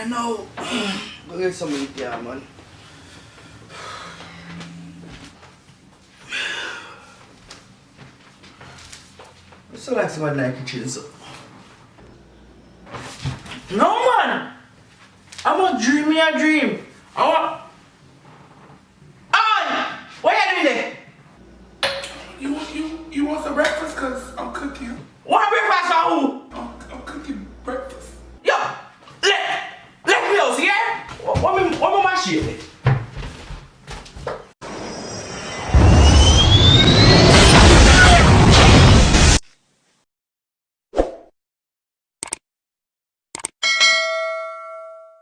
know. Go get some meat, yeah, man. I still like somebody like kitchen, so. No, man! I'm a dream, me a dream. I want. Oh! What are you doing there? You want some breakfast? Cause I'm cooking. What breakfast for who? I'm cooking breakfast. Yo! Let me out, yeah? What my shit?